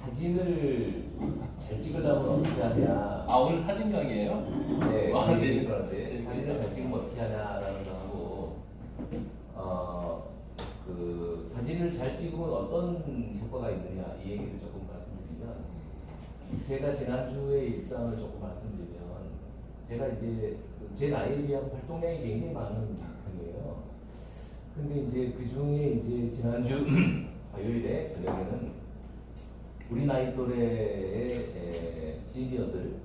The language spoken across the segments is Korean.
사진을 잘 찍으려면 어떻게 하냐. 아 오늘 사진 강의예요? 네, 와, 그런데 사진을 잘 찍으면 어떻게 하냐라는 거 하고, 그 사진을 잘 찍으면 어떤 효과가 있느냐 이 얘기를 조금 말씀드리면, 제가 지난주에 일상을 조금 말씀드리면, 제가 이제 제 나이에 비하면 활동량이 굉장히 많은 편이에요. 근데 이제 그 중에 이제 지난주 화요일에 저녁에는 우리 나이 또래의 시니어들,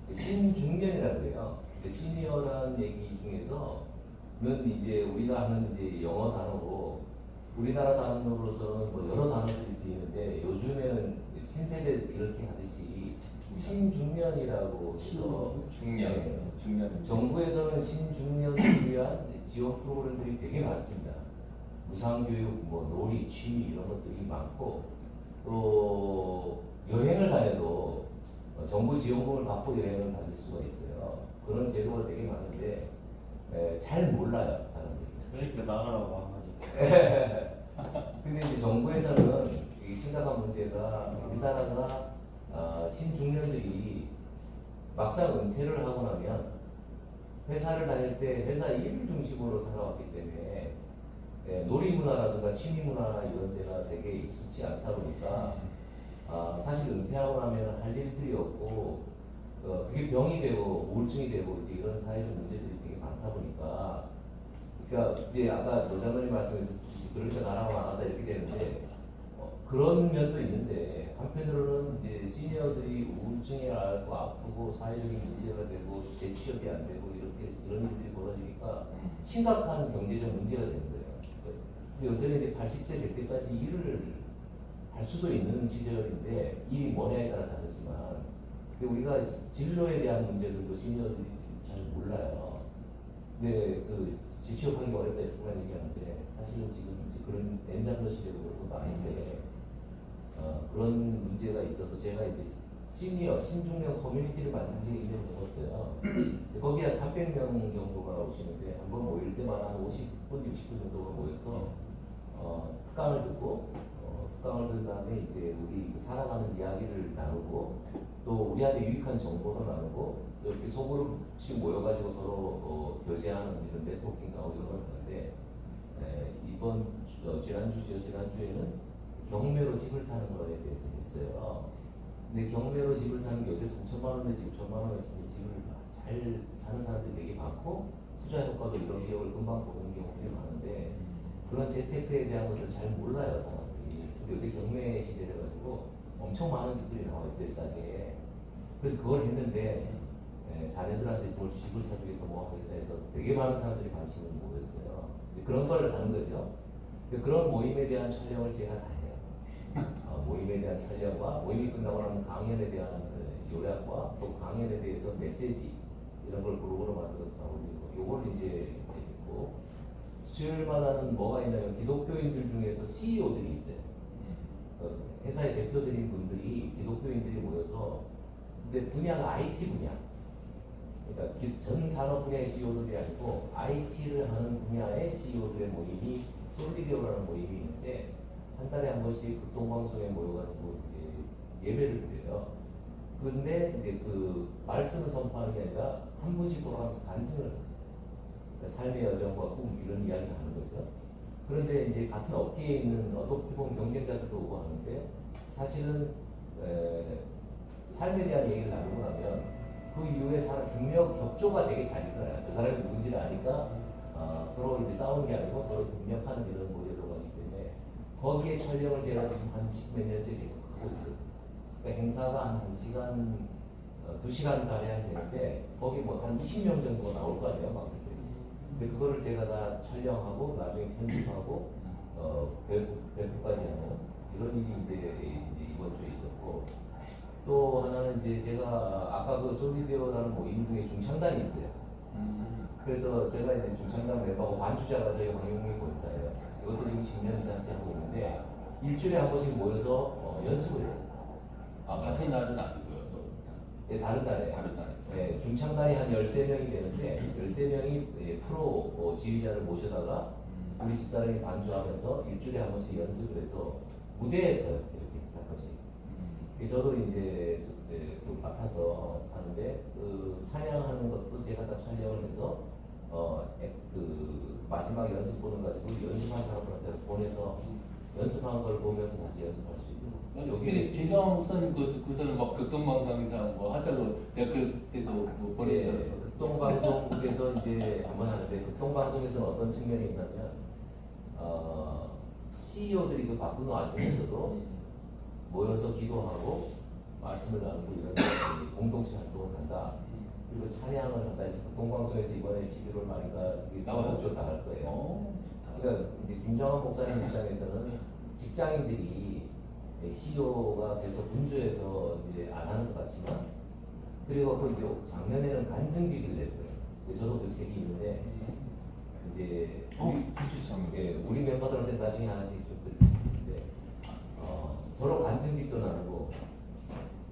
신중년이라고 그래요. 시니어라는 얘기 중에서는 이제 우리가 하는 이제 영어 단어로, 우리나라 단어로서는 뭐 여러 단어들이 쓰이는데, 요즘에는 신세대 이렇게 하듯이 신중년이라고 해서 중년, 중년. 정부에서는 신중년을 위한 지원 프로그램들이 되게 많습니다. 무상교육, 뭐 놀이, 취미 이런 것들이 많고, 또 여행을 다녀도 정부 지원금을 받고 여행을 다닐 수가 있어요. 그런 제도가 되게 많은데 잘 몰라요, 사람들이. 그러니까 나라가 많아지고. 근데 이제 정부에서는 이 심각한 문제가, 우리나라가 신중년들이 막상 은퇴를 하고 나면 회사를 다닐 때 회사 일 중심으로 살아왔기 때문에 놀이 문화라든가 취미 문화 이런 데가 되게 익숙지 않다 보니까 사실 은퇴하고 나면 할 일들이 없고, 그게 병이 되고 우울증이 되고 이제 이런 사회적 문제들이 되게 많다 보니까, 그러니까 이제 아까 노장관님 말씀하셨듯이 그러니까 나라가 망하다 이렇게 되는데, 그런 면도 있는데, 한편으로는 이제 시니어들이 우울증이 앓고 아프고 사회적인 문제가 되고 재취업이 안 되고 이렇게 이런 일들이 벌어지니까 심각한 경제적 문제가 되는 거예요. 근데 요새는 이제 80세 될 때까지 일을 할 수도 있는 시절인데, 일이 뭐냐에 따라 다르지만, 근데 우리가 진로에 대한 문제들도 시니어들이 잘 몰라요. 근데 그 재취업하기가 어렵다 이렇게만 얘기하는데, 사실은 지금 이제 그런 엔잡러 시대도 그렇고 아닌데, 그런 문제가 있어서 제가 이제 시니어, 신중년 커뮤니티를 만든 지 1년 넘었어요. 거기 한 300명 정도가 오시는데, 한번 모일 때마다 한 50분, 60분 정도가 모여서 특강을 듣고, 특강을 들은 다음에 이제 우리 살아가는 이야기를 나누고, 또 우리한테 유익한 정보도 나누고, 또 이렇게 소그룹씩 모여가지고 서로 교제하는 이런 네트워킹 아우디오를 하는데, 이번 지난주에는 경매로 집을 사는 거에 대해서 했어요. 근데 경매로 집을 사는 게 요새 3천만 원에 집 1천만 원 했으면 집을 잘 사는 사람들이 되게 많고, 투자 효과도 이런 기업을 금방 보는 경우들이 많은데, 그런 재테크에 대한 것을 잘 몰라요, 사람들이. 근데 요새 경매 시대라 가지고 엄청 많은 집들이 나와 있어요, 싸게. 그래서 그걸 했는데, 자녀들한테 뭘 집을 사주겠다 뭐 하겠다 해서 되게 많은 사람들이 관심을 모였어요. 그런 걸 하는 거죠. 그런 모임에 대한 촬영을 제가 다 해요. 모임에 대한 촬영과, 모임이 끝나고 나면 강연에 대한 요약과, 또 강연에 대해서 메시지 이런 걸 블로그로 만들어서 나오고, 요걸 이제 있고, 수요일마다는 뭐가 있냐면 기독교인들 중에서 CEO들이 있어요. 회사의 대표들인 분들이 기독교인들이 모여서, 근데 분야가 IT 분야. 그러니까 전 산업 분야의 CEO들이 아니고 IT를 하는 분야의 CEO들의 모임이 솔리디오라는 모임이 있는데, 한 달에 한 번씩 극동방송에 모여가지고 이제 예배를 드려요. 그런데 이제 그 말씀을 선포하는 게 아니라 한 분씩 돌아가면서 간증을 해요. 그러니까 삶의 여정과 꿈 이런 이야기를 하는 거죠. 그런데 이제 같은 업계에 있는 어떻게 보면 경쟁자들도 오고 하는데, 사실은 삶에 대한 얘기를 나누고 나면 그 이후에 경력 협조가 되게 잘 일어나요. 저 사람이 누군지를 아니까 서로 이제 싸우는 게 아니고 서로 협력하는 이런 모델로 가기 때문에, 거기에 촬영을 제가 지금 한 10몇 년째 계속 하고 있어요. 그러니까 행사가 한 1시간, 2시간 가량 되는데, 거기 뭐 한 20명 정도가 나올 거 아니에요, 막. 근데 그거를 제가 다 촬영하고 나중에 편집하고 배포까지 하는 이런 일이 이제 이번 주에 있었고, 또 하나는 이제 제가 아까 그 솔리디오라는 모임 중에 중창단이 있어요. 그래서 제가 이제 중창단 멤버하고 반주자가 저희 황용민 권사예요. 이것도 지금 10년 이상째 하고 있는데, 일주일에 한 번씩 모여서 연습을 해요. 같은 날은 아니고요. 네, 다른 달에. 다른 날에. 네, 중창단이 한 13명이 되는데, 13명이 프로 지휘자를 모셔다가 우리 집사람이 반주하면서 일주일에 한 번씩 연습을 해서 무대에서 이렇게 가끔씩 저도 이제 그 맡아서 하는데 그 찬양하는 것도 제가 다 촬영을 해서 그 마지막 연습 보는 가지고 연습한 사람들한테 보내서 연습한 걸 보면서 다시 연습할 수 있고. 여기 김경환 목사님 그 듣고서는 막 극동방송에서 뭐 하자고 내가 그때도 뭐 보내서 극동방송국에서 이제 한번 하는데 극동방송에서는 어떤 측면이 있냐면 CEO들이 그 바쁜 와중에서도 모여서 기도하고 말씀을 나누고 이런 공동체 활동을 한다. 그리고 찬양을 한다. 그래서 극동방송에서 이번에 11월 말인가 전국적으로 나갈 거예요. 그러니까 이제 김정환 목사님 입장에서는 직장인들이 CEO가 돼서 분주해서 이제 안 하는 것 같지만 그리고 그 이제 작년에는 간증집을 냈어요. 저도 그 책이 있는데 이제 우리 멤버들한테 나중에 하나씩 좀 드리는데 서로 간증집도 나누고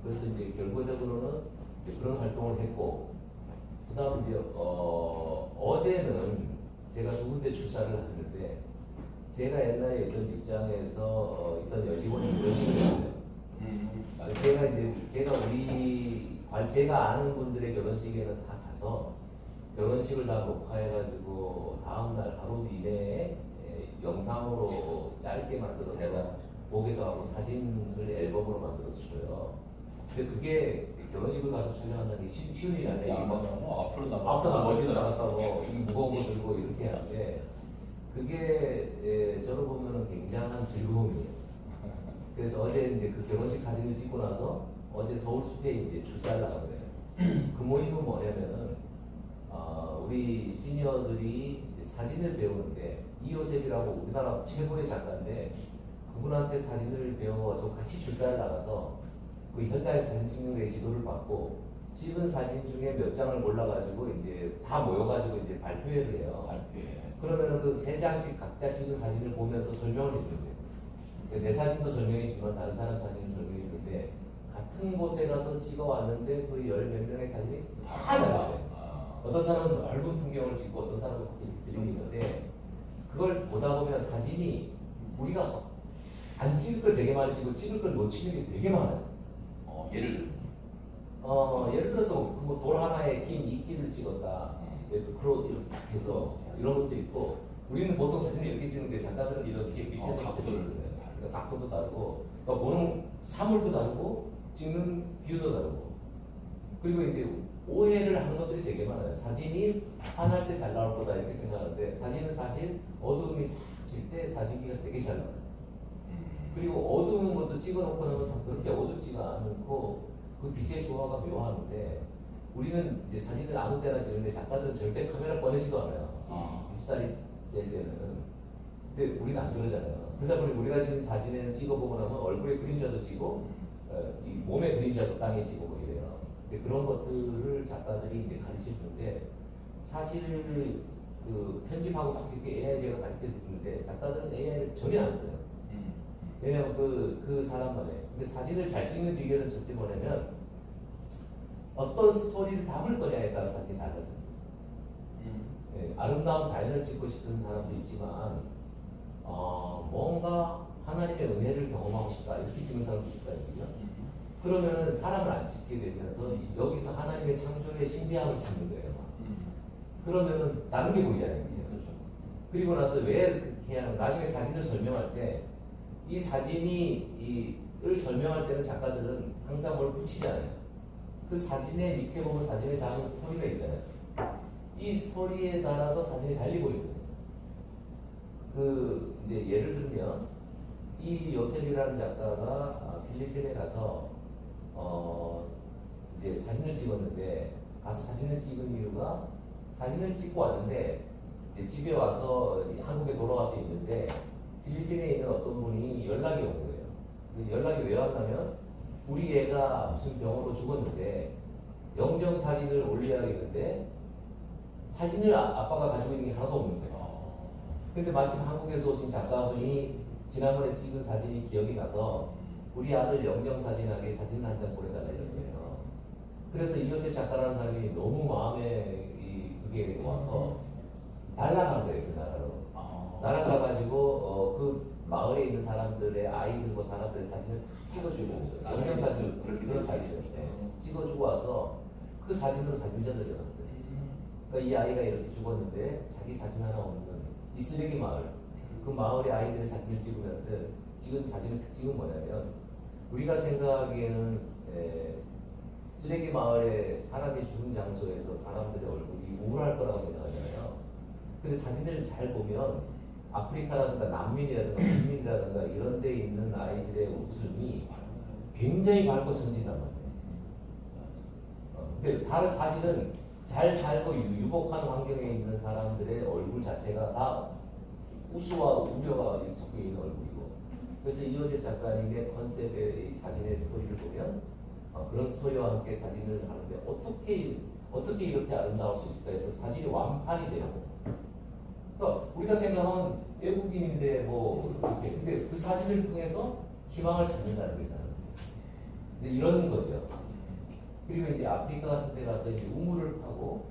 그래서 이제 결과적으로는 이제 그런 활동을 했고 그다음 이제 어제는 제가 두 군데 출사를 하는데 제가 옛날에 있던 직장에서 있던 여직원이 결혼식을 했어요. 제가 아는 분들의 결혼식에는 다 가서 결혼식을 다 녹화해가지고 다음날 하루 이내에 영상으로 짧게 만들어서 보기도 하고 사진을 앨범으로 만들어서 줘요. 근데 그게 결혼식을 가서 촬영한다는 게 쉬운 일이 아니에요. 앞으로 어디도 나갔다고 이 무거운 거 들고 이렇게 하는데 그게 저로 보면은 굉장한 즐거움이에요. 그래서 어제 이제 그 결혼식 사진을 찍고 나서 어제 서울 숲에 이제 출사를 나가거든요. 그 모임은 뭐냐면은 우리 시니어들이 이제 사진을 배우는데 이요셉이라고 우리나라 최고의 작가인데 그분한테 사진을 배워서 같이 출사를 나가서 그 현장에서 사진 찍는 데 지도를 받고 찍은 사진 중에 몇 장을 골라가지고 이제 다 모여가지고 이제 발표회를 해요. 그러면은 그 세 장씩 각자 찍은 사진을 보면서 설명을 해주는데요. 내 사진도 설명해주지만 다른 사람 사진을 설명해주는데 같은 곳에 가서 찍어왔는데 그 열 몇 명의 사진이 다 달라요. 어떤 사람은 넓은 풍경을 찍고 어떤 사람은 그림이 있는데 그걸 보다 보면 사진이 우리가 안 찍을 걸 되게 많이 찍고 찍을 걸 놓치는 게 되게 많아요. 예를 들어서 뭐 돌 하나에 낀 이끼를 찍었다. 크로 이렇게 해서 이런 것도 있고 우리는 보통 사진을 이렇게 찍는데 작가들은 이렇게 밑에서 각도를 쓰는 그러니까 각도도 다르고 그러니까 보는 사물도 다르고 찍는 뷰도 다르고 그리고 이제 오해를 하는 것들이 되게 많아요. 사진이 환할 때 잘 나올 거다 이렇게 생각하는데 사진은 사실 어두움이 싹 질 때 사진기가 되게 잘 나와요. 그리고 어두운 것도 찍어놓고 나면 그렇게 어둡지가 않고 그 빛의 조화가 묘하는데 우리는 이제 사진을 아무 때나 찍는데 작가들은 절대 카메라 꺼내지도 않아요. 잎살이 셀 때는. 근데 우리는 안 그러잖아요. 그러다 보니 우리가 찍은 사진을 찍어보고 나면 얼굴에 그림자도 찍고 이 몸의 그림자도 땅에 찍고 이래요. 근데 그런 것들을 작가들이 이제 가르쳐 주는데 사실 그 편집하고 막 이렇게 AI 제가 가르쳐 주는데 작가들은 AI를 전혀 안 써요. 왜냐면 그 사람만의. 근데 사진을 잘 찍는 비결은 첫째 뭐냐면 어떤 스토리를 담을 거냐에 따라 사진이 달라져요. 아름다운 자연을 찍고 싶은 사람도 있지만 뭔가 하나님의 은혜를 경험하고 싶다 이렇게 찍는 사람도 있을 거 아니에요. 그러면은 사람을 안 찍게 되면서 여기서 하나님의 창조의 신비함을 찾는 거예요. 그러면은 다른 게 보이잖아요. 그리고 나서 왜 그렇게 하는 나중에 사진을 설명할 때 이 사진을 설명할 때는 작가들은 항상 뭘 붙이잖아요. 그 사진의 밑에 보면 사진에 담은 스토리가 있잖아요. 이 스토리에 따라서 사진이 달리 보이거든요. 그 이제 예를 들면 이 요셉이라는 작가가 필리핀에 가서 이제 사진을 찍었는데 가서 사진을 찍은 이유가 사진을 찍고 왔는데 이제 집에 와서 한국에 돌아와서 있는데 필리핀에 있는 어떤 분이 연락이 온 거예요. 그 연락이 왜 왔냐면 우리 애가 무슨 병으로 죽었는데 영정 사진을 올려야겠는데 사진을 아빠가 가지고 있는 게 하나도 없는 거예요. 근데 마침 한국에서 오신 작가분이 지난번에 찍은 사진이 기억이 나서 우리 아들 영정 사진하게 사진 한 장 보내달라 이런 거예요. 그래서 이요셉 작가라는 사람이 너무 마음에 그게 와서 날아간 거예요. 그 나라로. 날아가가지고 그 마을에 있는 사람들의 아이들과 사람들의 사진을 찍어주고 영상 사진 그렇게 그런 돼 사진을 있어요. 찍어주고 와서 그 사진으로 사진전을 열었어요. 그러니까 이 아이가 이렇게 죽었는데 자기 사진 하나 없는 이 쓰레기 마을, 그 마을의 아이들의 사진을 찍으면서 찍은 사진의 특징은 뭐냐면 우리가 생각하기에는 쓰레기 마을의 사람이 죽은 장소에서 사람들의 얼굴이 우울할 거라고 생각하잖아요. 근데 사진을 잘 보면 아프리카라든가 난민이라든가 민민이라든가 이런 데 있는 아이들의 웃음이 굉장히 밝고 천진단 말이에요. 근데 사실은 잘 살고 유복한 환경에 있는 사람들의 얼굴 자체가 다 우수와 우려가 섞여 있는 얼굴이고, 그래서 이효셉 작가님의 컨셉의 이 사진의 스토리를 보면 그런 스토리와 함께 사진을 하는데 어떻게 이렇게 아름다울 수 있을까 해서 사진이 완판이 돼요. 그러니까 우리가 생각하면 외국인인데 뭐 이렇게, 근데 그 사진을 통해서 희망을 찾는다는 거잖아요. 이제 이런 거죠. 그리고 이제 아프리카 같은 데 가서 이제 우물을 파고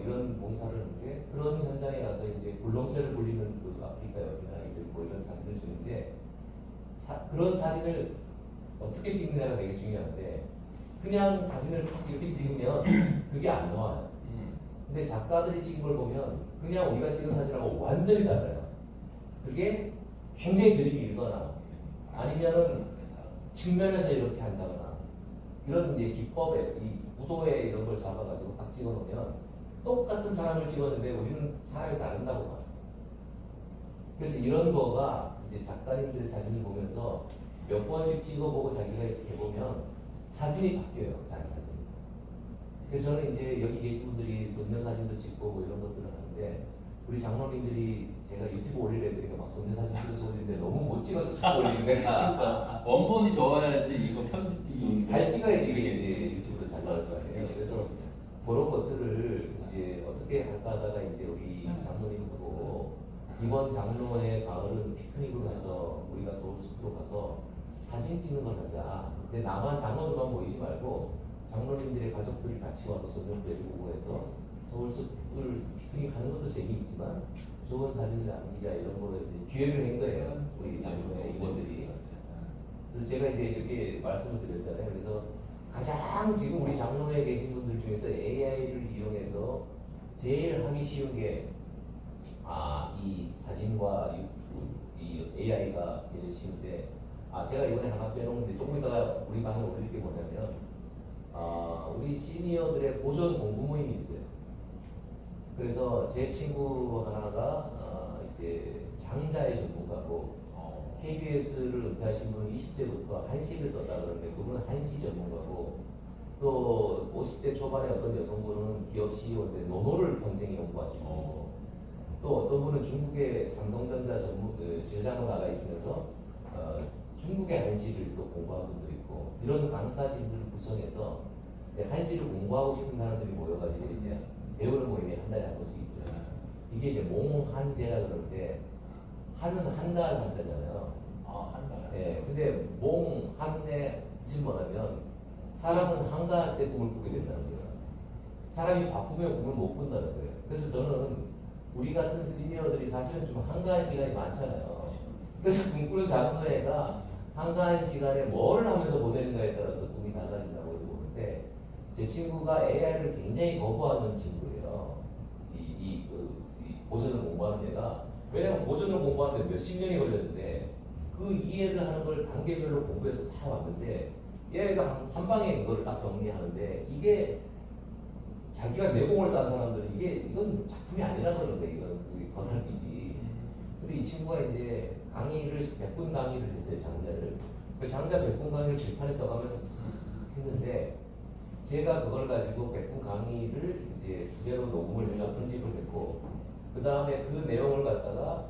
이런 봉사를 하는데, 그런 현장에 가서 이제 굴렁쇠를 굴리는 그 아프리카 여인 아이들 뭐 이런 사진을 찍는데, 그런 사진을 어떻게 찍느냐가 되게 중요한데, 그냥 사진을 이렇게 찍으면 그게 안 나와요. 근데 작가들이 찍은 걸 보면 그냥 우리가 찍은 사진하고 완전히 달라요. 그게 굉장히 드립이 일거나 아니면은 측면에서 이렇게 한다거나 이런 이제 기법에 이 구도에 이런 걸 잡아가지고 딱 찍어놓으면 똑같은 사람을 찍었는데 우리는 사람이 다른다고 봐요. 그래서 이런 거가 이제 작가님들의 사진을 보면서 몇 번씩 찍어보고 자기가 이렇게 보면 사진이 바뀌어요. 자기 사진. 그래서 저는 이제 여기 계신 분들이 손녀 사진도 찍고 뭐 이런 것들을 하는데, 우리 장로님들이 제가 유튜브 올릴 애들이가 막 손녀 사진 찍어서 올리는데 너무 못 찍어서 자꾸 올리는 거야. 그러니까 원본이 좋아야지 이거 편집이 잘 찍어야지 이게 이제 유튜브도 잘 나올 거 아니에요. 그래서 그런 것들을 이제 어떻게 할까 하다가 이제 우리 장로님하고 이번 장로의 가을은 피크닉으로 가서 우리가 서울 숲으로 가서 사진 찍는 걸 하자. 근데 나만 장로들만 모이지 말고 장로님들의 가족들이 같이 와서 손님 데리고 오고 해서 서울 숲을 피크닉 하는 것도 재미있지만 좋은 사진을 남기자, 이런 거로 이제 기획을 한 거예요. 우리 장로의 임원들이. 그래서 제가 이제 이렇게 말씀을 드렸잖아요. 그래서 가장 지금 우리 장로에 계신 분들 중에서 AI를 이용해서 제일 하기 쉬운 게 이 사진과 이 AI가 제일 쉬운데, 제가 이번에 하나 빼놓는데 조금 이따가 우리 방에 올릴 게 뭐냐면 우리 시니어들의 보존 공부 모임이 있어요. 그래서 제 친구 하나가 이제 장자의 전문가고 KBS를 은퇴하신 분은 20대부터 한시를 썼다 그러는데 그분은 한시 전문가고, 또 50대 초반에 어떤 여성분은 기업 CEO인데 논어를 평생 연구하신 분이고, 또 어떤 분은 중국의 삼성전자 지사장으로 나가 있으면서 중국의 한시를 또 공부한 분도 있고, 이런 강사진들을 구성해서 이제 한시를 공부하고 싶은 사람들이 모여가지고 이제 배우는 모임이 한 달에 한 번씩 있어요. 이게 이제 몽한제라 그러는데, 한은 한가한 한자잖아요. 한가요? 예, 근데 몽한의 뜻이 뭐냐면 사람은 한가할 때 꿈을 꾸게 된다는 거예요. 사람이 바쁘면 꿈을 못 꾼다는 거예요. 그래서 저는 우리 같은 시니어들이 사실은 좀 한가한 시간이 많잖아요. 그래서 꿈꾸는 장로회가 한가한 시간에 뭘 하면서 보내는가에 따라서 꿈이 달라진다고 보는데, 제 친구가 AI를 굉장히 거부하는 친구예요. 이 보존을 공부하는 애가. 왜냐면 보존을 공부하는데 몇십 년이 걸렸는데 그 이해를 하는 걸 단계별로 공부해서 다 왔는데, 얘가 한 방에 그걸 딱 정리하는데, 이게 자기가 내공을 쌓은 사람들은 이건 작품이 아니라 그러는데 이건 겉핥기지. 근데 이 친구가 이제 강의를 100분 강의를 했어요. 장자를. 그 장자 100분 강의를 질판에 써가면서 했는데, 제가 그걸 가지고 100분 강의를 이제 2배로 녹음을 해서 편집을 했고, 그 다음에 그 내용을 갖다가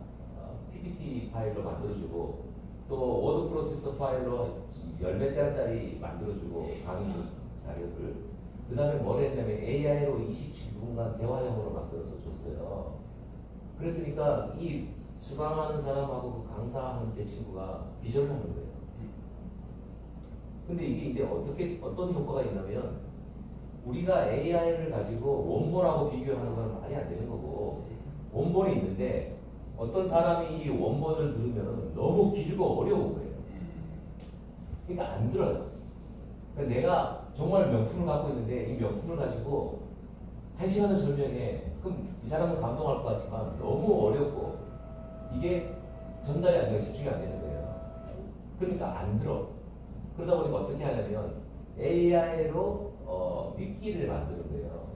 PPT 파일로 만들어주고, 또 워드 프로세서 파일로 10몇 장짜리 만들어주고 강의 자료를, 그 다음에 뭘 했냐면 AI로 27분간 대화형으로 만들어서 줬어요. 그랬더니까 이 수강하는 사람하고 그 강사하는 제 친구가 비전을 하는 거예요. 근데 이게 이제 어떤 효과가 있냐면, 우리가 AI를 가지고 원본하고 비교하는 건 말이 안 되는 거고, 원본이 있는데 어떤 사람이 이 원본을 들으면 너무 길고 어려운 거예요. 그러니까 안 들어요. 그러니까 내가 정말 명품을 갖고 있는데 이 명품을 가지고 1시간을 설명해. 그럼 이 사람은 감동할 것 같지만 너무 어렵고 이게 전달이 안 되고 집중이 안 되는 거예요. 그러니까 안 들어. 그러다 보니까 어떻게 하냐면 AI로 미끼를 만드는 거예요.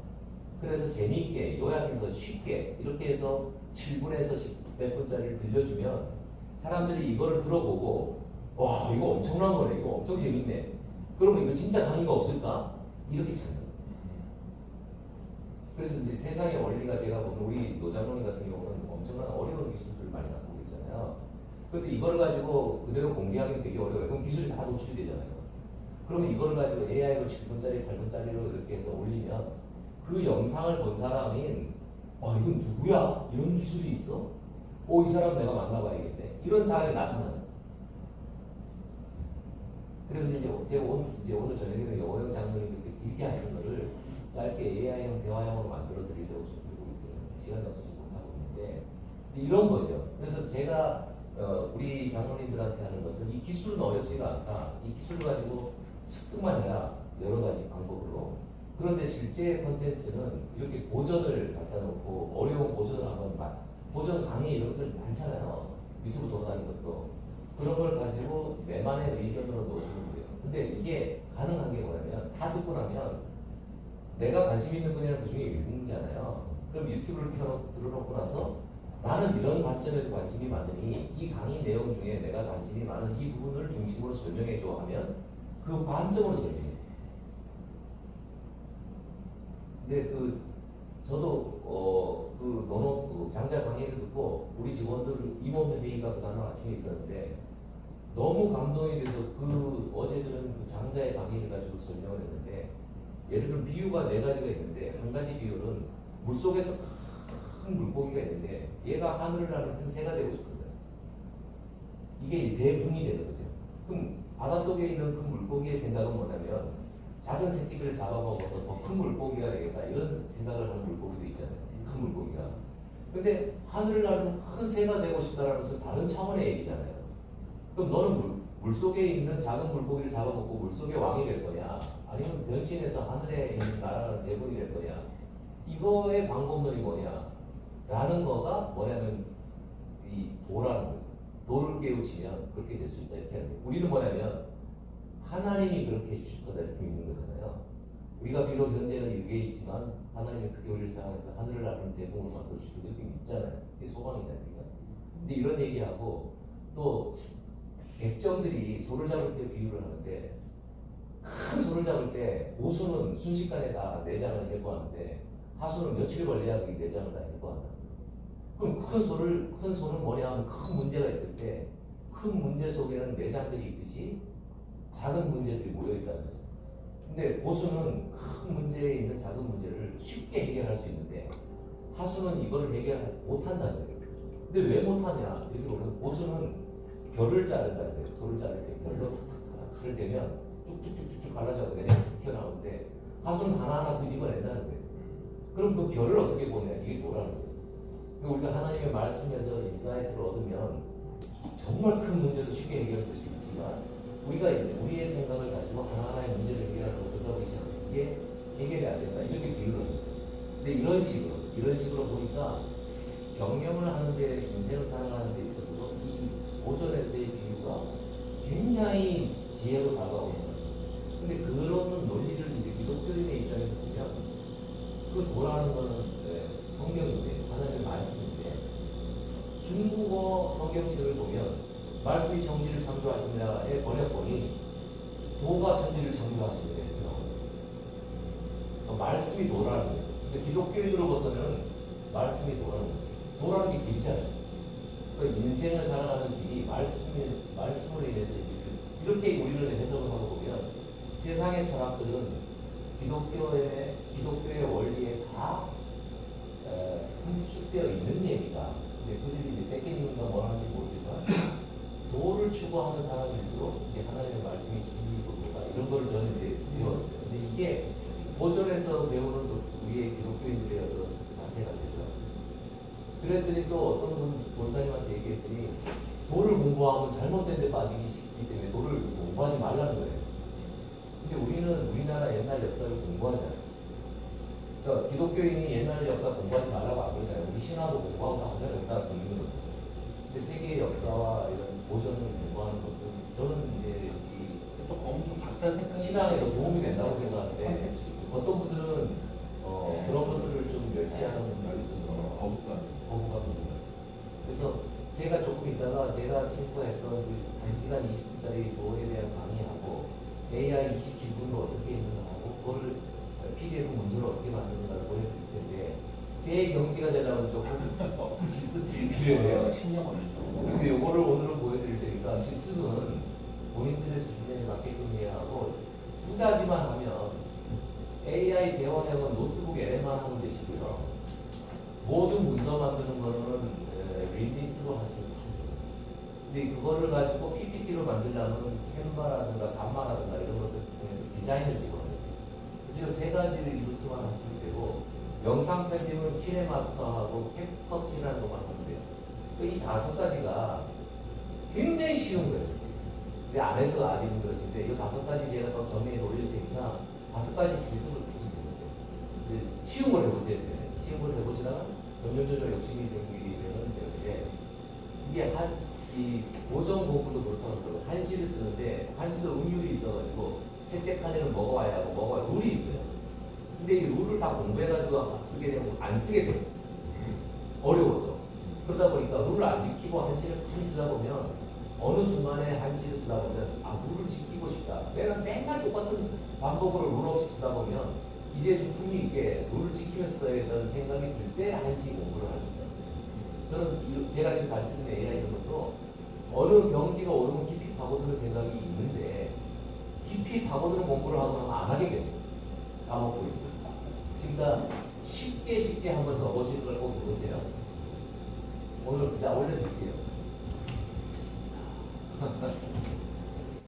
그래서 재미있게 요약해서 쉽게 이렇게 해서 7분에서 10몇 분짜리를 들려주면 사람들이 이거를 들어보고 와 이거 엄청난 거네, 이거 엄청 재밌네, 그러면 이거 진짜 강의가 없을까? 이렇게 찾는 거예요. 그래서 이제 세상의 원리가 제가 보는 우리 노장로님 같은 경우는 엄청난 어려운 기술들을 많이 갖고 있잖아요. 그런데 이걸 가지고 그대로 공개하기 되게 어려워요. 그럼 기술이 다 노출이 되잖아요. 그러면 이걸 가지고 AI로 7분짜리, 8분짜리로 이렇게 해서 올리면 그 영상을 본 사람인 이건 누구야? 이런 기술이 있어? 이 사람 내가 만나봐야겠네. 이런 사람이 나타나는 거예요. 그래서 이제 오늘 저녁에는 여호영 장로님 그렇게 길게 하신 거를 짧게 AI형, 대화형으로 만들어 드리려고 좀 들고 있어요. 시간이 없어서 못하고 있는데 이런 거죠. 그래서 제가 우리 장로님들한테 하는 것은 이 기술은 어렵지가 않다. 이 기술을 가지고 습득만 해라. 여러 가지 방법으로. 그런데 실제 콘텐츠는 이렇게 고전을 갖다 놓고 어려운 고전을 한번 고전 강의 이런 것들 많잖아요. 유튜브 돌아다니는 것도. 그런 걸 가지고 내만의 의견으로 넣어주는 거예요. 근데 이게 가능한 게 뭐냐면 다 듣고 나면 내가 관심 있는 분야는 그 중에 일부잖아요. 그럼 유튜브를 들어놓고 나서 나는 이런 관점에서 관심이 많으니 이 강의 내용 중에 내가 관심이 많은 이 부분을 중심으로 설명해줘 하면 그 관점으로 설명해요. 근데 저도 그 장자 강의를 듣고 우리 직원들 임원 회의가 그날 아침에 있었는데 너무 감동이 돼서 어제들은 그 장자의 강의를 가지고 설명을 했는데 예를 들면 비유가 4가지가 있는데 한 가지 비유는 물속에서 큰 물고기가 있는데 얘가 하늘을 나는 큰 새가 되고 싶거든. 이게 이제 대붕이 되는 거죠. 그럼 바닷속에 있는 큰 물고기의 생각은 뭐냐면 작은 새끼들을 잡아먹어서 더 큰 물고기가 되겠다 이런 생각을 하는 물고기도 있잖아요. 큰 물고기가. 근데 하늘을 나는 큰 새가 되고 싶다라는 것은 다른 차원의 얘기잖아요. 그럼 너는 물속에 있는 작은 물고기를 잡아먹고 물속의 왕이 될 거냐? 아니면 변신해서 하늘에 있는 나라는 대국이 될 거냐? 이거의 방법론이 뭐냐? 라는 거가 뭐냐면 이 도라는 거예요. 도를 깨우치면 그렇게 될 수 있다 이렇게 하는 거예요. 우리는 뭐냐면 하나님이 그렇게 해주실 거다 이렇게 믿는 거잖아요. 우리가 비록 현재는 이게 있지만 하나님이 크게 우리를 사랑해서 하늘을 나르는 대국으로 만들어주실 거 이렇게 믿잖아요. 그게 소망이잖아요. 근데 이런 얘기하고 또 백정들이 소를 잡을 때 비유를 하는데 큰 소를 잡을 때 고수는 순식간에 다 내장을 해부하는데 하수는 며칠 걸려야 그 내장을 다 해부한다. 그럼 큰 소는 뭐냐 하면 큰 문제가 있을 때 큰 문제 속에는 내장들이 있듯이 작은 문제들이 모여있다는 거예요. 근데 고수는 큰 문제에 있는 작은 문제를 쉽게 해결할 수 있는데 하수는 이걸 해결 못한다는 거예요. 근데 왜 못하냐? 여기 보면 고수는 결을 자른다는 거예요. 소를 자를 때 결로 탁탁탁 칼을 대면 쭉쭉쭉쭉 갈라져서 내장이 툭 튀어나오는데 하수는 하나하나 끄집어낸다는 거예요. 그럼 그 결을 어떻게 보냐? 이게 뭐라는 거예요. 그러니까 우리가 하나님의 말씀에서 인사이트를 얻으면 정말 큰 문제도 쉽게 해결될 수 있지만 우리가 이제 우리의 생각을 가지고 하나하나의 문제를 해결하려고 들어가기 시작하면 이게 해결이 안 된다. 이렇게 비유를 합니다. 근데 이런 식으로 보니까 경영을 하는데 인생을 살아가는 데 있어서도 이 고전에서의 비유가 굉장히 지혜로 다가오는 거예요. 근데 그런 논리를 이제 기독교인의 입장에서 보면 그 도라는 거는 성경인데 하나님의 말씀인데 중국어 성경책을 보면 말씀이 천지를 창조하시냐의 번역본이 도가 천지를 창조하시냐 이렇게 나오거든요. 그러니까 말씀이 도라는 거예요. 근데 기독교인으로서는 말씀이 도라는 거예요. 도라는 게 길이잖아요. 그러니까 인생을 살아가는 길이 말씀으로 인해서 이렇게 우리를 해석을 하고 보면 세상의 철학들은 기독교의 원리에 다 함축되어 있는 얘기가. 근데 그들이 이제 뺏기는가 뭘 하는지 모르지만 도를 추구하는 사람일수록 이제 하나님의 말씀이 진리고 도다 이런 걸 저는 이제 배웠어요. 근데 이게 고전에서 배우는 우리의 기독교인들의 어떤 자세가 되더라고요. 그랬더니 또 어떤 본사님한테 얘기했더니 도를 공부하면 잘못된 데 빠지기 쉽기 때문에 도를 공부하지 말라는 거예요. 근데 우리는 우리나라 옛날 역사를 공부하잖아요. 그러니까 기독교인이 옛날 역사 공부하지 말라고 안 그러잖아요. 우리 신화도 공부하고 다 하잖아요. 일단 공부는. 근데 세계의 역사와 이런 고전을 공부하는 것은 저는 이제 이 또 거기도 각자 생각이 신앙에도 도움이 된다고 생각하는데 선택지. 어떤 분들은 네. 그런 것들을 좀 멸시하는 분들이 있어서 거부감. 거부감이 있는 거예요. 그래서 제가 조금 있다가 제가 친구했던 그 1시간 20분짜리 도에 대한 강의하고 AI 27분으로 어떻게 했는가 하고 그거를 PDF 문서로 어떻게 만드는가를 보여드릴 텐데 제 경지가 되려면 조금 실습들이 필요해요. 10년 걸리죠. 근데 요거를 오늘은 보여드릴 테니까 실습은 본인들의 수준에 맞게끔 해야 하고 두 가지만 하면 AI 대화형은 노트북 LM만 하면 되시고요. 모든 문서 만드는 거는 릴리스로 하시면 됩니다. 근데 그거를 가지고 PPT로 만들려면 캔바라든가 감마라든가 이런 것들 통해서 디자인을 찍어야 돼요. 그래서 이 세 가지를 이루트만 하시면 되고 영상 편집은 키네마스터하고 캡커치라는 것만 하면 돼요. 이 5가지가 굉장히 쉬운 거예요. 근데 안에서 아직은 그러신데 이 5가지 제가 더 정리해서 올릴 테니까 5가지 실습을 계속 해보세요. 쉬운 걸 해보세요. 쉬운 걸 해보시다가 점점 욕심이 생기면 되는데 이게 이 고정 공부도 그렇다고 그러고 한시를 쓰는데 한시도 음률이 있어가지고 셋째 칸에는 먹어와야 하고 먹어야 룰이 있어요. 근데 이 룰을 다 공부해가지고 쓰게 되면 안 쓰게 돼요. 어려워져. 그러다 보니까 룰을 안 지키고 한시를 많이 쓰다 보면 어느 순간에 한시를 쓰다 보면 룰을 지키고 싶다. 내가 맨날 똑같은 방법으로 룰 없이 쓰다 보면 이제 좀 품위 있게 룰을 지키면서 써야겠다는 생각이 들 때 한시 공부를 할 수 있다. 저는 제가 지금 가르치는 AI 이런 것도 어느 경지가 오르면 깊이 파고드는 생각이 있는데 깊이 파고드는 공부를 하고 나면 안 하게 됩니다. 까먹고 있고. 그러니까 쉽게 한번 써보시는 걸 꼭 해보세요. 오늘 그냥 올려드릴게요.